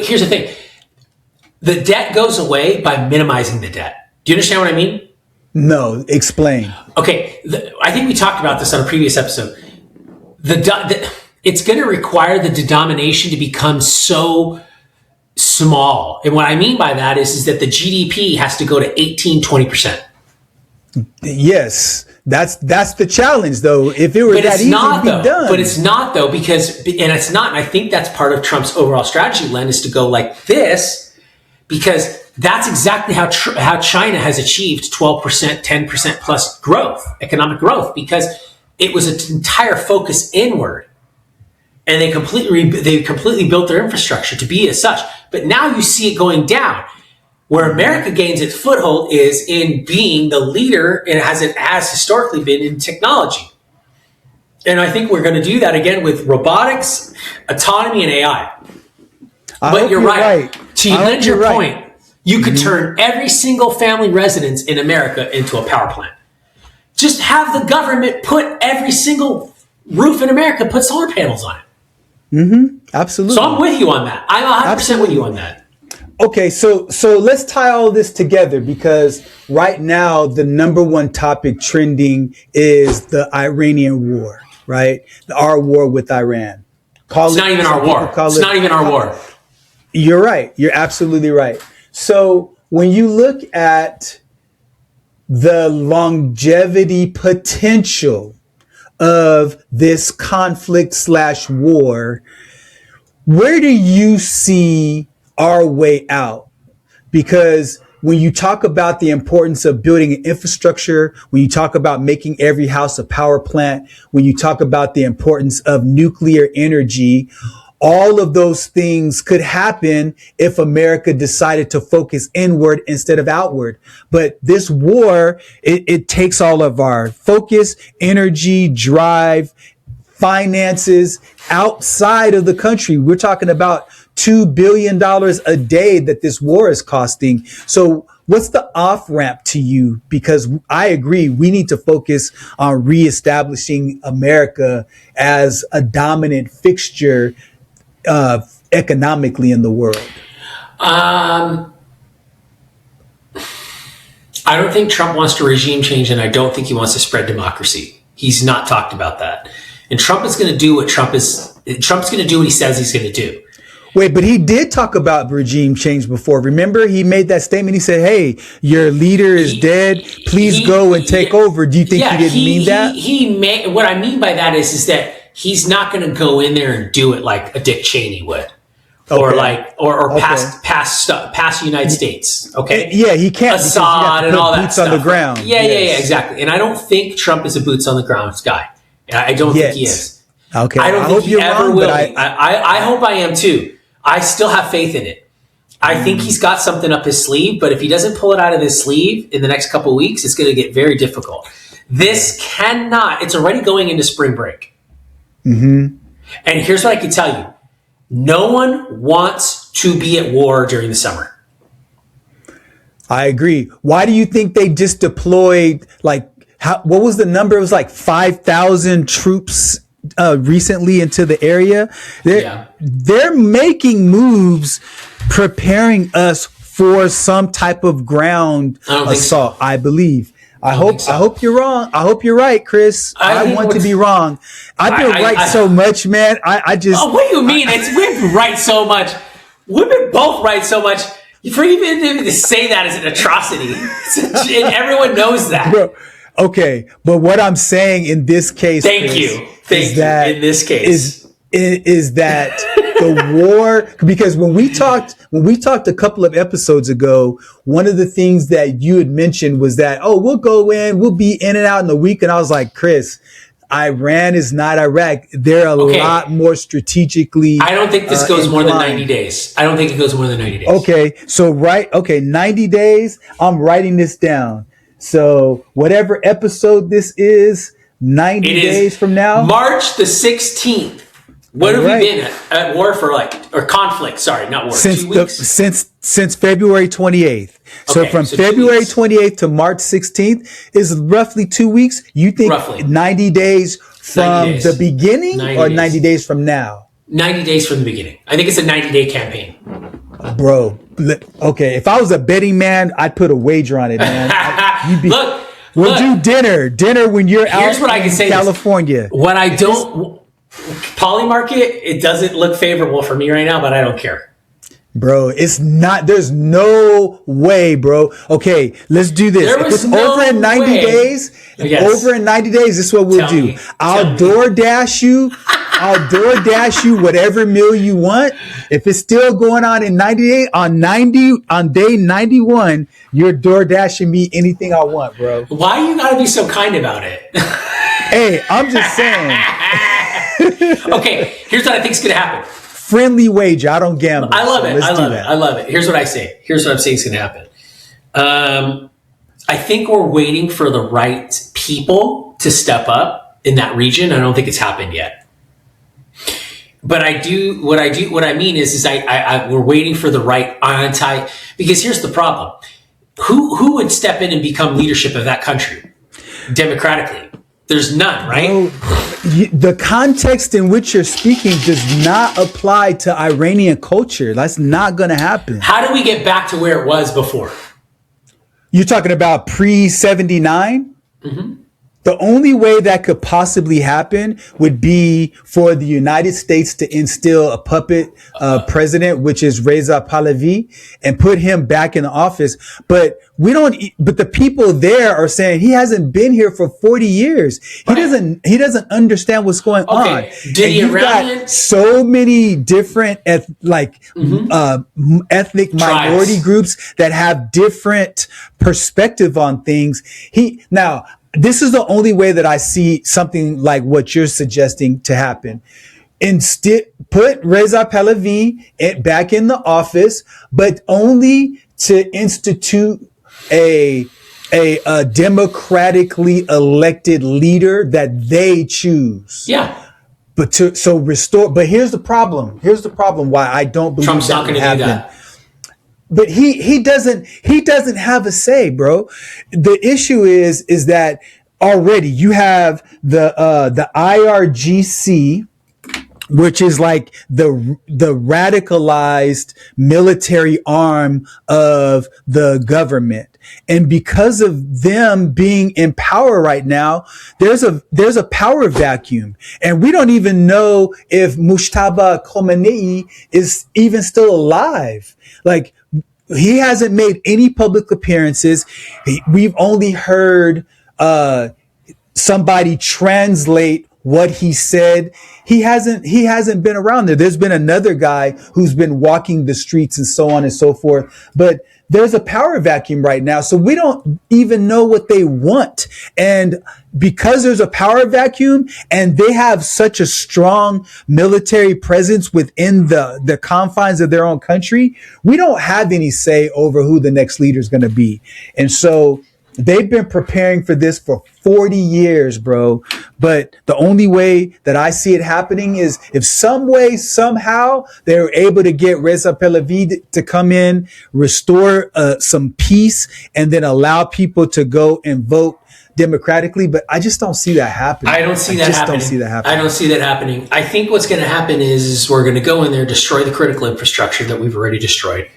here's the thing. The debt goes away by minimizing the debt. Do you understand what I mean? No, explain. Okay, I think we talked about this on a previous episode. It's going to require the denomination to become so small. And what I mean by that is that the GDP has to go to 20%. Yes, that's the challenge, though. If it were that easy to be done. But it's not, though, and it's not, and I think that's part of Trump's overall strategy, Len, is to go like this, because that's exactly how China has achieved 12%, 10% plus growth, economic growth, because it was an entire focus inward. And they completely built their infrastructure to be as such. But now you see it going down. Where America gains its foothold is in being the leader, and it has historically been in technology. And I think we're going to do that again with robotics, autonomy, and AI. But you're right. To lend your point, you could turn every single family residence in America into a power plant. Just have the government put every single roof in America, put solar panels on it. Mm-hmm. Absolutely. So I'm with you on that. I'm 100% with you on that. Okay, so let's tie all this together, because right now the number one topic trending is the Iranian war, right? Our war with Iran. It's not even our war. It's not even our war. You're right. You're absolutely right. So when you look at the longevity potential of this conflict/war, where do you see our way out? Because when you talk about the importance of building an infrastructure, when you talk about making every house a power plant, when you talk about the importance of nuclear energy, all of those things could happen if America decided to focus inward instead of outward. But this war, it takes all of our focus, energy, drive, finances outside of the country. We're talking about $2 billion a day that this war is costing. So what's the off ramp to you? Because I agree, we need to focus on reestablishing America as a dominant fixture economically in the world. I don't think Trump wants to regime change, and I don't think he wants to spread democracy. He's not talked about that. And Trump is going to do what Trump's going to do what he says he's going to do. Wait, but he did talk about regime change before. Remember, he made that statement. He said, "Hey, your leader is dead. Please go and take over." Do you think he didn't mean that? What I mean by that is that he's not going to go in there and do it like a Dick Cheney would. Okay. Or past the United States. Okay. Yeah, he can't. Assad and all that boots stuff. on the ground. Yeah, exactly. And I don't think Trump is a boots on the ground guy. I don't think he is. Okay. I don't think he ever will. I hope I am too. I still have faith in it. I think he's got something up his sleeve, but if he doesn't pull it out of his sleeve in the next couple of weeks, it's going to get very difficult. This cannot. It's already going into spring break. Mm-hmm. And here's what I can tell you. No one wants to be at war during the summer. I agree. Why do you think they just deployed, what was the number? It was like 5,000 troops recently into the area. They're making moves, preparing us for some type of ground assault, I believe. I hope you're wrong. I hope you're right, Chris. I want to be wrong. I've been right so much, man. I just. Oh, what do you mean? We've been right so much. We've been both right so much. For even to say that is an atrocity, and everyone knows that. Bro, okay, but what I'm saying in this case, Thank you. In this case, is that the war? Because when we talked a couple of episodes ago, one of the things that you had mentioned was that, we'll go in, we'll be in and out in a week. And I was like, Chris, Iran is not Iraq. They're a lot more strategically. I don't think this goes more than 90 days. I don't think it goes more than 90 days. Okay. So, 90 days. I'm writing this down. So whatever episode this is, 90 days from now. March the 16th. What have we been at war for or conflict? Sorry, not war. Since 2 weeks? Since February 28th. So from February 28th to March 16th is roughly 2 weeks. You think roughly 90 days from the beginning or 90 days from now? 90 days from the beginning. I think it's a 90-day campaign. Bro, okay. If I was a betting man, I'd put a wager on it, man. We'll do dinner when you're out in California. When I don't... Poly market, it doesn't look favorable for me right now, but I don't care. Bro, it's not, there's no way, bro. Okay, let's do this. If it's over in 90 days, this is what we'll do. I'll DoorDash you whatever meal you want. If it's still going on in 90 days, on day 91, you're DoorDashing me anything I want, bro. Why you gotta be so kind about it? Hey, I'm just saying. Okay, here's what I think is going to happen. Friendly wager. I don't gamble. I love it. I love it. Here's what I say. Here's what I'm saying is going to happen. I think we're waiting for the right people to step up in that region. I don't think it's happened yet. But what I mean is we're waiting for the right because here's the problem. Who would step in and become leadership of that country democratically? There's none, right? No, the context in which you're speaking does not apply to Iranian culture. That's not going to happen. How do we get back to where it was before? You're talking about pre-79? Mm-hmm. The only way that could possibly happen would be for the United States to instill a puppet president, which is Reza Pahlavi, and put him back in the office. But but the people there are saying he hasn't been here for 40 years. He doesn't understand what's going on. You've got so many different ethnic minority groups that have different perspective on things. This is the only way that I see something like what you're suggesting to happen. Instead, put Reza Pahlavi back in the office, but only to institute a democratically elected leader that they choose. Yeah. But restore. But here's the problem. Why I don't believe Trump's not going to do that. But he doesn't have a say, bro. The issue is that already you have the IRGC which is like the radicalized military arm of the government. And because of them being in power right now, there's a power vacuum. And we don't even know if Mujtaba Khomeini is even still alive. Like, he hasn't made any public appearances. We've only heard somebody translate what he said. He hasn't been around there. There's been another guy who's been walking the streets and so on and so forth. But there's a power vacuum right now. So we don't even know what they want. And because there's a power vacuum and they have such a strong military presence within the confines of their own country, we don't have any say over who the next leader is going to be. And so they've been preparing for this for 40 years, bro. But the only way that I see it happening is if some way, somehow, they're able to get Reza Pahlavi to come in, restore some peace, and then allow people to go and vote democratically. But I just don't see that happening. I don't see that happening. I think what's going to happen is we're going to go in there, destroy the critical infrastructure that we've already destroyed,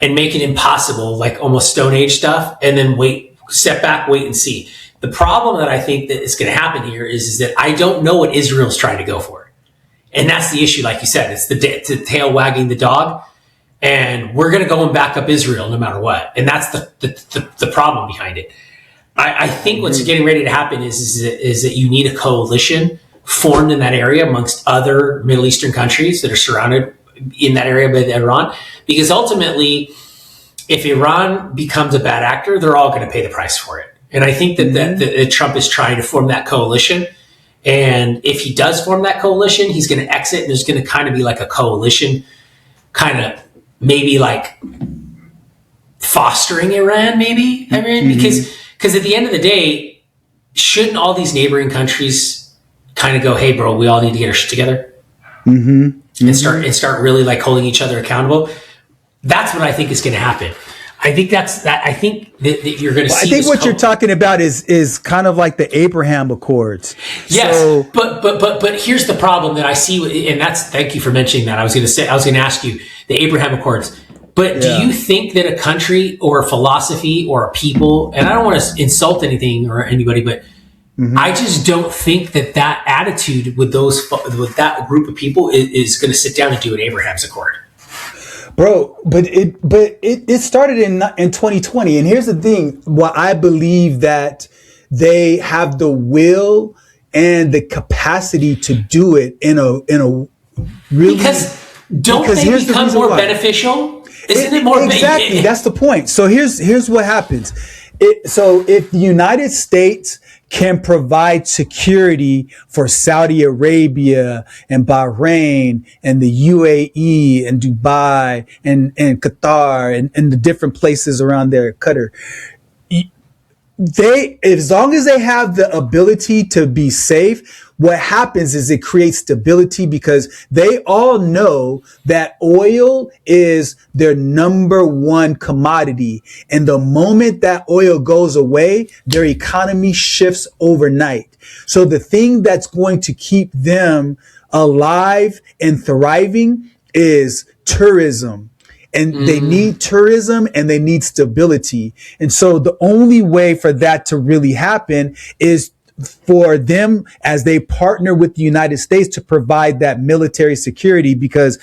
and make it impossible, like almost Stone Age stuff, and then step back, wait and see. The problem that I think that is going to happen here is that I don't know what Israel's trying to go for. And that's the issue, like you said. It's the tail wagging the dog. And we're going to go and back up Israel no matter what. And that's the problem behind it. I think what's getting ready to happen is that you need a coalition formed in that area amongst other Middle Eastern countries that are surrounded in that area by Iran. Because ultimately, if Iran becomes a bad actor, they're all going to pay the price for it. And I think that Trump is trying to form that coalition. And if he does form that coalition, he's going to exit, and there's going to kind of be like a coalition, kind of maybe like fostering Iran, maybe. I mean, because at the end of the day, shouldn't all these neighboring countries kind of go, hey, bro, we all need to get our shit together and start really like holding each other accountable? That's what I think is going to happen. I think I think that you're going to see. I think what you're talking about is kind of like the Abraham Accords. Yes, so, but here's the problem that I see, and thank you for mentioning that. I was going to ask you the Abraham Accords. But do you think that a country or a philosophy or a people, and I don't want to insult anything or anybody, but I just don't think that attitude with that group of people is going to sit down and do an Abraham's Accord. Bro, but it started in 2020, and here's the thing: what I believe that they have the will and the capacity to do it in a really because they become more beneficial? Isn't it more exactly? That's the point. So here's what happens. So if the United States can provide security for Saudi Arabia and Bahrain and the UAE and Dubai and Qatar and the different places around there, Qatar, as long as they have the ability to be safe, what happens is it creates stability because they all know that oil is their number one commodity. And the moment that oil goes away, their economy shifts overnight. So the thing that's going to keep them alive and thriving is tourism. And they need tourism and they need stability. And so the only way for that to really happen is for them, as they partner with the United States, to provide that military security, because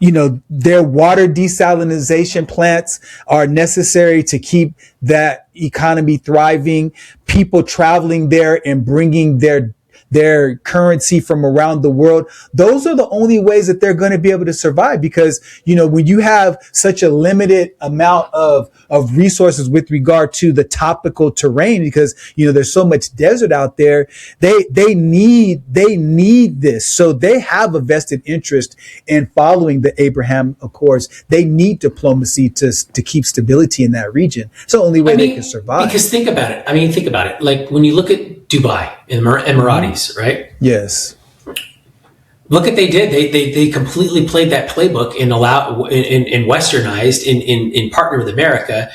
their water desalination plants are necessary to keep that economy thriving. People traveling there and bringing their currency from around the world. Those are the only ways that they're going to be able to survive, because, when you have such a limited amount of resources with regard to the topical terrain, because, there's so much desert out there, they need this. So they have a vested interest in following the Abraham Accords. They need diplomacy to keep stability in that region. It's the only way they can survive. Because think about it. Like when you look at Dubai and Emiratis, right? Yes. Look what they did. They completely played that playbook and westernized in partner with America.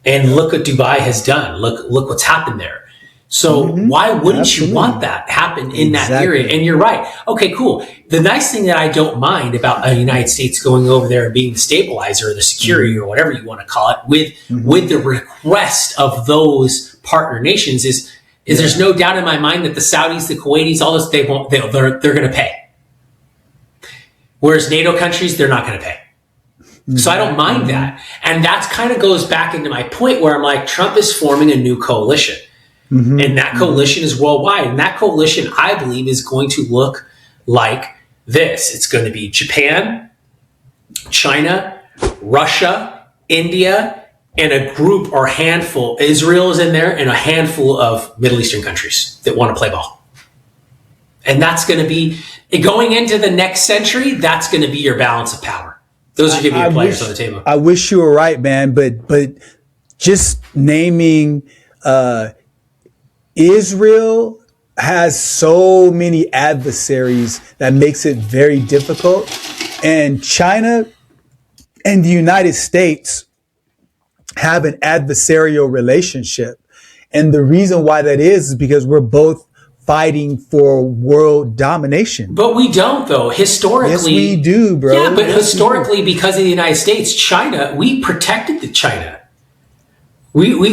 And look what Dubai has done. Look what's happened there. So why wouldn't you want that happen in that period? And you're right. Okay, cool. The nice thing that I don't mind about the United States going over there and being the stabilizer or the security or whatever you want to call it with the request of those partner nations is there's no doubt in my mind that the Saudis, the Kuwaitis, all this, they're going to pay. Whereas NATO countries, they're not going to pay. So I don't mind that. And that kind of goes back into my point where I'm like, Trump is forming a new coalition. And that coalition is worldwide. And that coalition, I believe, is going to look like this. It's going to be Japan, China, Russia, India, and a group or handful. Israel is in there, and a handful of Middle Eastern countries that want to play ball. And that's going to be, going into the next century, that's going to be your balance of power. Those are going to be your players on the table. I wish you were right, man. But just naming Israel has so many adversaries that makes it very difficult. And China and the United States have an adversarial relationship. And the reason why that is because we're both fighting for world domination. But we don't, though. Historically. Yes, we do, bro. Yeah, but historically, because of the United States, China, we protected the China. You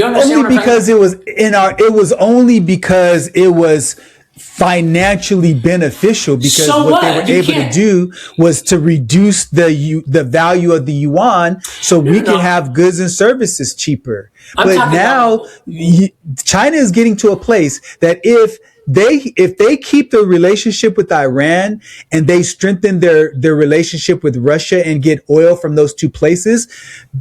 understand? Only because it was only because it was financially beneficial, because what they were able to do was to reduce the value of the yuan so we can have goods and services cheaper. But now China is getting to a place that if they keep the relationship with Iran and they strengthen their relationship with Russia and get oil from those two places,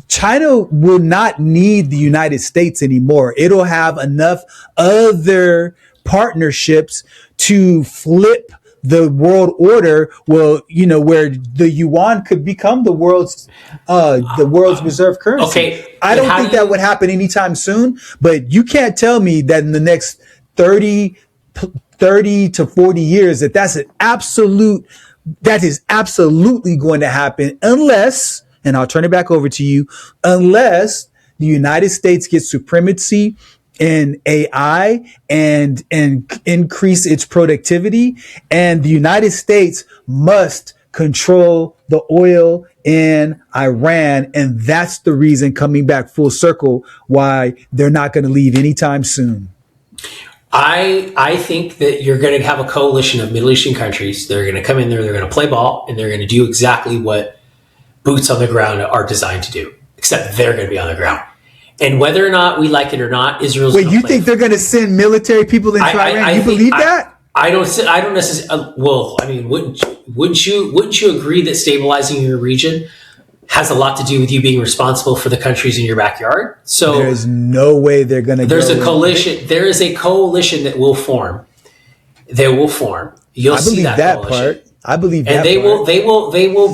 China will not need the United States anymore. It'll have enough other partnerships to flip the world order. Well, where the yuan could become the world's reserve currency. Okay, I don't think that would happen anytime soon, but you can't tell me that in the next 30 to 40 years that is absolutely going to happen unless, and I'll turn it back over to you, unless the United States gets supremacy in AI and increase its productivity, and the United States must control the oil in Iran. And that's the reason, coming back full circle, why they're not going to leave anytime soon. I think that you're going to have a coalition of Middle Eastern countries. They're going to come in there, they're going to play ball, and they're going to do exactly what boots on the ground are designed to do, except they're going to be on the ground. And whether or not we like it or not, Israel's. Wait, you think they're going to send military people into Iran? You believe that? I don't necessarily. Well, I mean, wouldn't you agree that stabilizing your region has a lot to do with you being responsible for the countries in your backyard? So there's no way they're going to. There's a coalition. There is a coalition that will form. They will form. You'll see that part. I believe that. And they will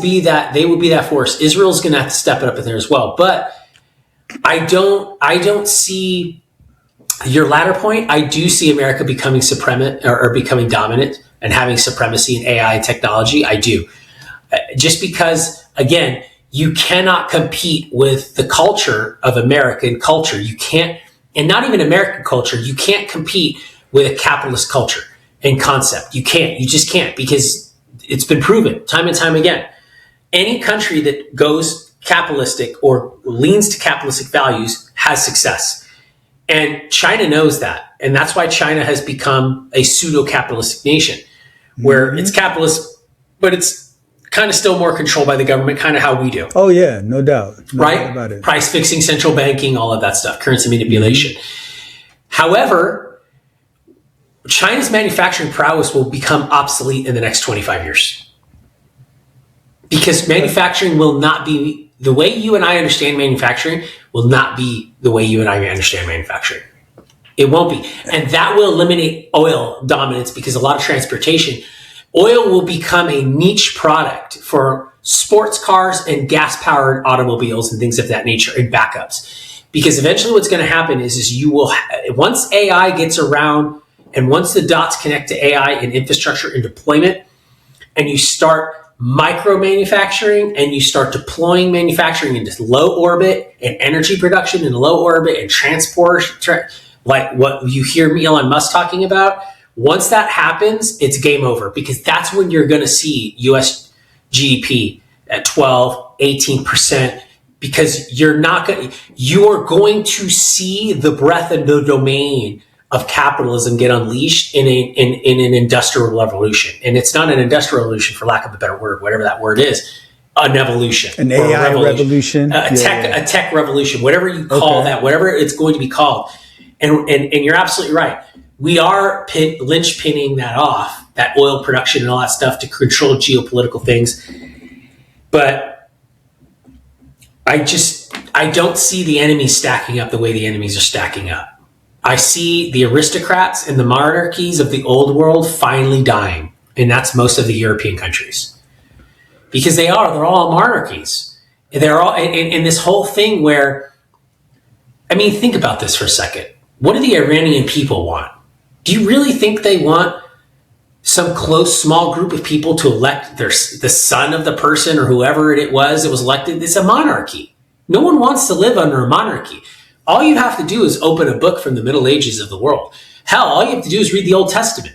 be that. They will be that force. Israel's going to have to step it up in there as well. But I don't see your latter point. I do see America becoming supremate or becoming dominant and having supremacy in AI and technology. I do. Just because, again, you cannot compete with the culture of American culture. You can't, and not even American culture. You can't compete with a capitalist culture and concept. You can't. You just can't, because it's been proven time and time again. Any country that goes capitalistic or leans to capitalistic values has success. And China knows that. And that's why China has become a pseudo-capitalistic nation, where it's capitalist, but it's kind of still more controlled by the government, kind of how we do. Oh, yeah, no doubt. No doubt about it. Price fixing, central banking, all of that stuff, currency manipulation. However, China's manufacturing prowess will become obsolete in the next 25 years. Because manufacturing will not be, the way you and I understand manufacturing will not be the way you and I understand manufacturing. It won't be. And that will eliminate oil dominance, because a lot of transportation, oil will become a niche product for sports cars and gas-powered automobiles and things of that nature, and backups. Because eventually what's going to happen is you will, once AI gets around and once the dots connect to AI and infrastructure and deployment, and you start micro-manufacturing and you start deploying manufacturing into low orbit and energy production in low orbit and transport, like what you hear Elon Musk talking about, once that happens, it's game over, because that's when you're going to see US GDP at 12, 18%, because you're going to see the breadth and the domain of capitalism get unleashed in an industrial revolution. And it's not an industrial revolution, for lack of a better word, whatever that word is, an evolution. An AI revolution. A tech revolution, whatever you call that, whatever it's going to be called. And you're absolutely right. We are linchpinning that off, that oil production and all that stuff, to control geopolitical things. But I don't see the enemies stacking up the way the enemies are stacking up. I see the aristocrats and the monarchies of the old world finally dying. And that's most of the European countries. Because they're all monarchies. They're all in this whole thing where, I mean, think about this for a second. What do the Iranian people want? Do you really think they want some close, small group of people to elect the son of the person or whoever it was that was elected? It's a monarchy. No one wants to live under a monarchy. All you have to do is open a book from the Middle Ages of the world. Hell, all you have to do is read the Old Testament.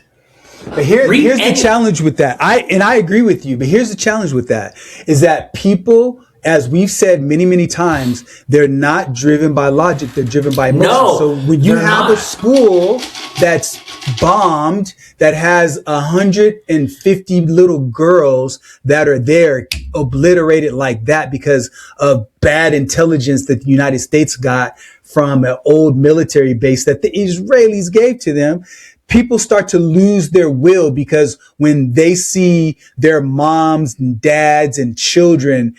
But here's the challenge with that. I agree with you, but here's the challenge with that, is that people, as we've said many, many times, they're not driven by logic. They're driven by emotion. No, so when you have a school that's bombed, that has 150 little girls that are there obliterated like that because of bad intelligence that the United States got from an old military base that the Israelis gave to them, people start to lose their will, because when they see their moms and dads and children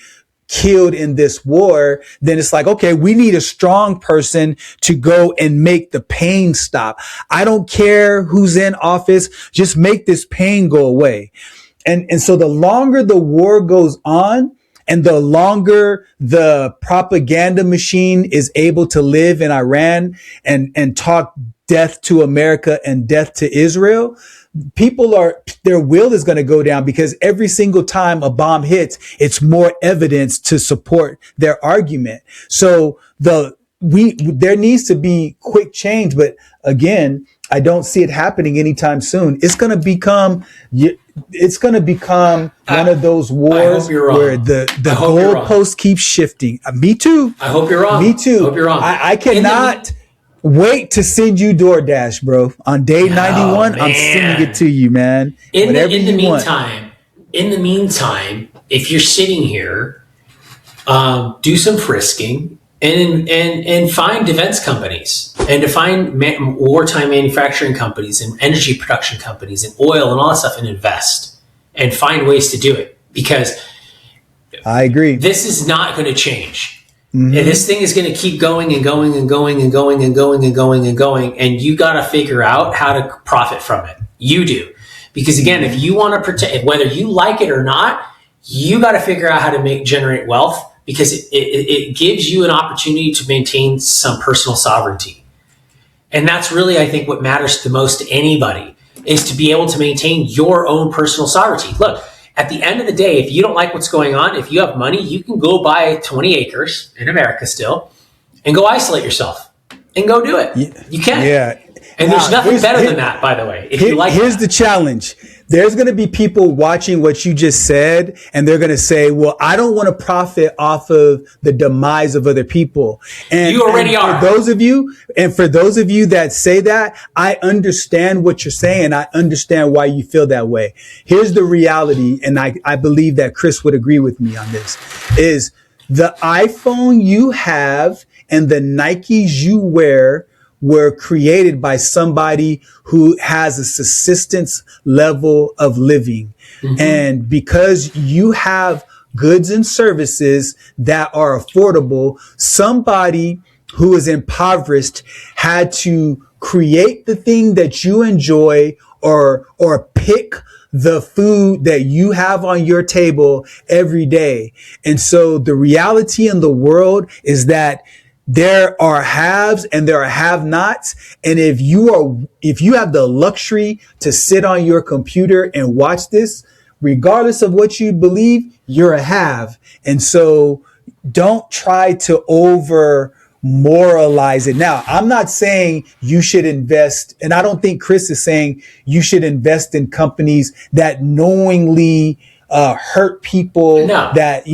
killed in this war, then it's like, okay, we need a strong person to go and make the pain stop. I don't care who's in office, just make this pain go away. And so the longer the war goes on, and the longer the propaganda machine is able to live in Iran and talk death to America and death to Israel, their will is going to go down, because every single time a bomb hits, it's more evidence to support their argument. So there needs to be quick change, but again, I don't see it happening anytime soon. It's going to become one of those wars where the goalpost keeps shifting. Me too. I hope you're wrong. Me too. I hope you're wrong. I cannot wait to send you DoorDash, bro. On day 91, I'm sending it to you, man. In the meantime, if you're sitting here, do some frisking and find defense companies, and to find wartime manufacturing companies and energy production companies and oil and all that stuff, and invest and find ways to do it, because I agree. This is not going to change. Mm-hmm. And this thing is going to keep going and going and going and going and going and going and going. And you got to figure out how to profit from it. You do. Because again, if you want to protect, whether you like it or not, you got to figure out how to generate wealth, because it gives you an opportunity to maintain some personal sovereignty. And that's really, I think, what matters the most to anybody, is to be able to maintain your own personal sovereignty. Look, at the end of the day, if you don't like what's going on, if you have money, you can go buy 20 acres in America still and go isolate yourself and go do it. You can. Yeah. And there's nothing better than that, by the way. Here's the challenge. There's going to be people watching what you just said, and they're going to say, well, I don't want to profit off of the demise of other people. And you already are. For those of you that say that, I understand what you're saying. I understand why you feel that way. Here's the reality, and I believe that Chris would agree with me on this, is the iPhone you have and the Nikes you wear were created by somebody who has a subsistence level of living. Mm-hmm. And because you have goods and services that are affordable, somebody who is impoverished had to create the thing that you enjoy, or pick the food that you have on your table every day. And so the reality in the world is that there are haves and there are have-nots. And if you have the luxury to sit on your computer and watch this, regardless of what you believe, you're a have. And so don't try to moralize it. Now, I'm not saying you should invest, and I don't think Chris is saying you should invest in companies that knowingly hurt people. No. That,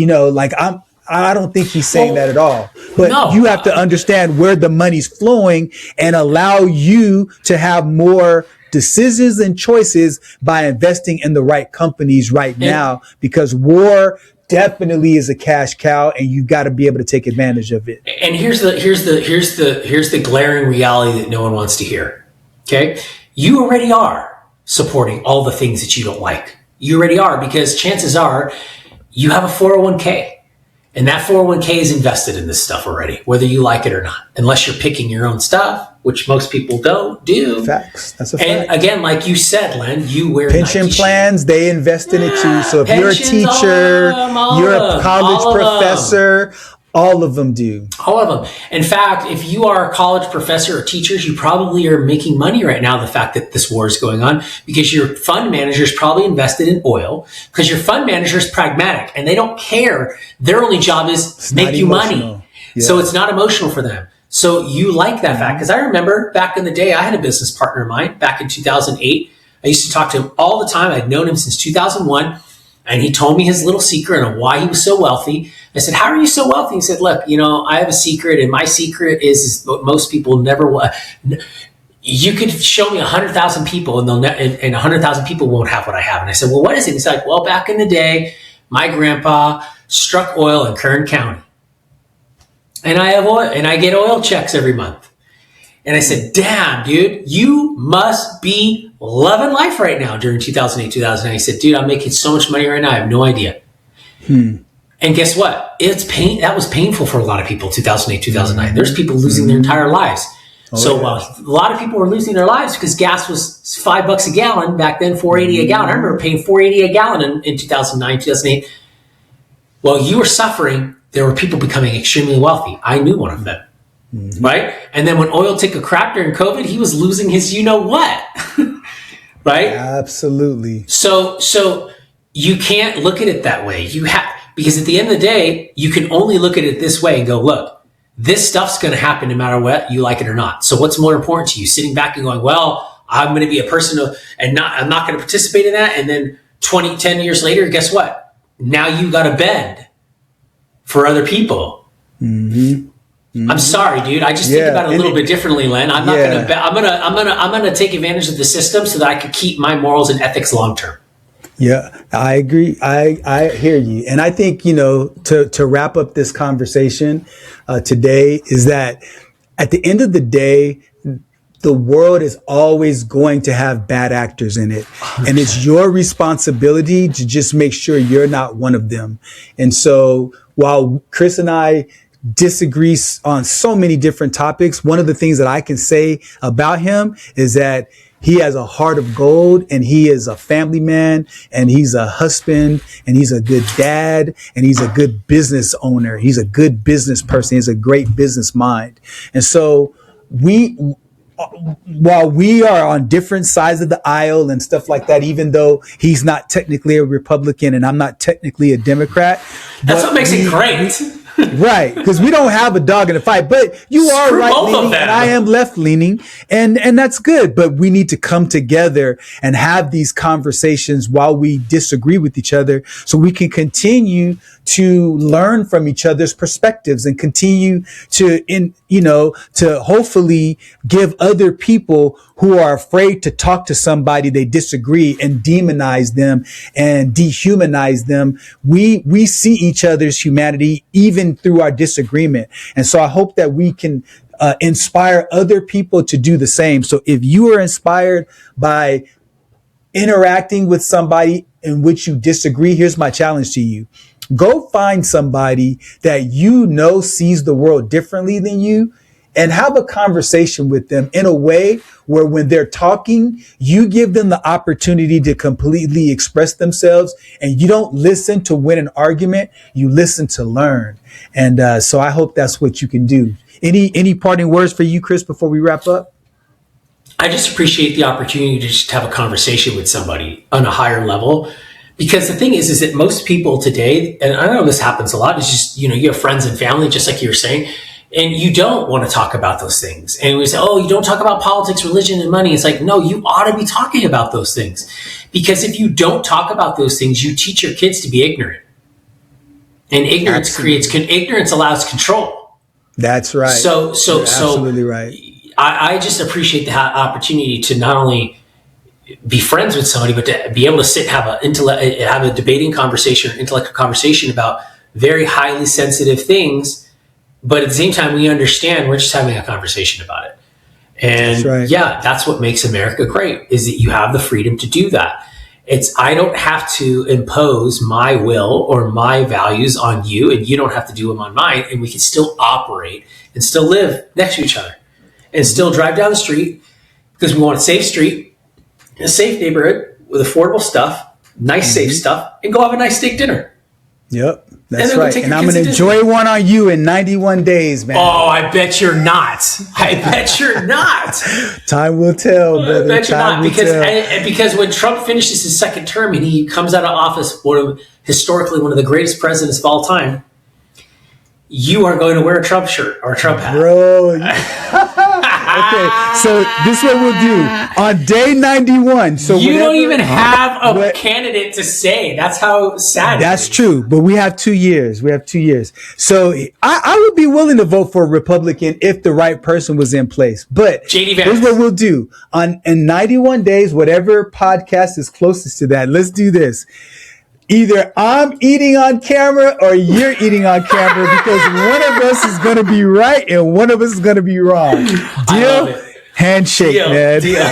I don't think he's saying that at all. But you have to understand where the money's flowing and allow you to have more decisions and choices by investing in the right companies right now, because war definitely is a cash cow and you got to be able to take advantage of it. And here's the glaring reality that no one wants to hear. Okay. You already are supporting all the things that you don't like. You already are, because chances are you have a 401k. And that 401k is invested in this stuff already, whether you like it or not, unless you're picking your own stuff, which most people don't do. Facts. That's a fact. And again, like you said, Len, you wear pension Nike plans, they invest in it too. So if you're a teacher, you're a college professor, all of them do. All of them. In fact, if you are a college professor or teachers, you probably are making money right now, the fact that this war is going on, because your fund manager is probably invested in oil, because your fund manager is pragmatic and they don't care. Their only job is make you money. Yeah. So it's not emotional for them. So you like that fact. Because I remember back in the day, I had a business partner of mine back in 2008. I used to talk to him all the time. I'd known him since 2001. And he told me his little secret on why he was so wealthy. I said, how are you so wealthy? He said, look, I have a secret, and my secret is what most people never. You could show me 100,000 people, and 100,000 people won't have what I have. And I said, well, what is it? He's like, well, back in the day, my grandpa struck oil in Kern County, and I have oil, and I get oil checks every month. And I said, damn, dude, you must be loving life right now during 2008, 2009. He said, dude, I'm making so much money right now. I have no idea. And guess what? That was painful for a lot of people, 2008, 2009. There's people losing their entire lives. A lot of people were losing their lives because gas was $5 a gallon back then, $4.80 a gallon. I remember paying $4.80 a gallon in 2009, 2008. Well, you were suffering. There were people becoming extremely wealthy. I knew one of them. Right? And then when oil took a crap during COVID, he was losing his what. Right? Absolutely. So you can't look at it that way. Because at the end of the day, you can only look at it this way and go, look, this stuff's going to happen no matter what, you like it or not. So what's more important to you? Sitting back and going, well, I'm going to be a person I'm not going to participate in that. And then 10 years later, guess what? Now you got to bend for other people. I'm sorry, dude. I just think about it a little bit differently, Len. I'm not going to. I'm going to take advantage of the system so that I could keep my morals and ethics long term. Yeah, I agree. I hear you, and I think to wrap up this conversation today is that at the end of the day, the world is always going to have bad actors in it, 100%. And it's your responsibility to just make sure you're not one of them. And so, while Chris and I disagree on so many different topics, one of the things that I can say about him is that he has a heart of gold, and he is a family man, and he's a husband, and he's a good dad, and he's a good business owner. He's a good business person. He has a great business mind. And so while we are on different sides of the aisle and stuff like that, even though he's not technically a Republican and I'm not technically a Democrat. That's what makes it great. Right, because we don't have a dog in the fight, but you are right-leaning and I am left-leaning, and that's good. But we need to come together and have these conversations while we disagree with each other, so we can continue to learn from each other's perspectives and continue to hopefully give other people who are afraid to talk to somebody they disagree and demonize them and dehumanize them. We see each other's humanity even through our disagreement. And so I hope that we can inspire other people to do the same. So if you are inspired by interacting with somebody in which you disagree, here's my challenge to you. Go find somebody that sees the world differently than you, and have a conversation with them in a way where when they're talking, you give them the opportunity to completely express themselves, and you don't listen to win an argument, you listen to learn. And so I hope that's what you can do. Any parting words for you, Chris, before we wrap up? I just appreciate the opportunity to just have a conversation with somebody on a higher level. Because the thing is that most people today, and I know this happens a lot, it's just, you have friends and family, just like you were saying, And you don't want to talk about those things. And we say, oh, you don't talk about politics, religion, and money. It's like, no, you ought to be talking about those things. Because if you don't talk about those things, you teach your kids to be ignorant. And ignorance ignorance allows control. That's right. So absolutely right. I just appreciate the opportunity to not only be friends with somebody, but to be able to sit and have a debating conversation, or intellectual conversation about very highly sensitive things. But at the same time, we understand we're just having a conversation about it. And that's what makes America great, is that you have the freedom to do that. I don't have to impose my will or my values on you, and you don't have to do them on mine. And we can still operate and still live next to each other and still drive down the street because we want a safe street, a safe neighborhood with affordable stuff, nice, safe stuff, and go have a nice steak dinner. Yep. That's right. And I'm going to enjoy one on you in 91 days, man. Oh, I bet you're not. I bet you're not. Time will tell, brother. I bet you're not. Because when Trump finishes his second term and he comes out of office, historically one of the greatest presidents of all time, you are going to wear a Trump shirt or a Trump hat. Bro. Okay, so this is what we'll do on day 91. So you don't even have a candidate to say. That's how sad. That's true, but we have 2 years. So I would be willing to vote for a Republican if the right person was in place. But here's what we'll do in 91 days. Whatever podcast is closest to that, let's do this. Either I'm eating on camera or you're eating on camera, because one of us is going to be right and one of us is going to be wrong. Deal? Handshake, man. Deal.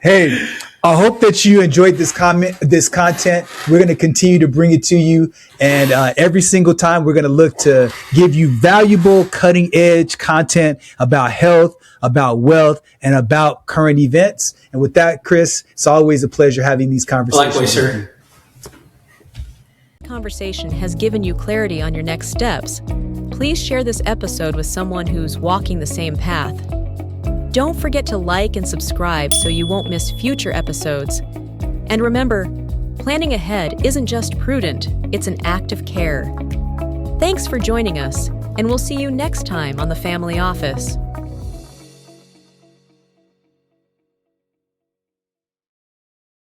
Hey, I hope that you enjoyed this content. We're going to continue to bring it to you. And every single time we're going to look to give you valuable, cutting edge content about health, about wealth, and about current events. And with that, Chris, it's always a pleasure having these conversations. Likewise, sir. Conversation has given you clarity on your next steps. Please share this episode with someone who's walking the same path. Don't forget to like and subscribe so you won't miss future episodes. And remember, planning ahead isn't just prudent, it's an act of care. Thanks for joining us, and we'll see you next time on The Family Office.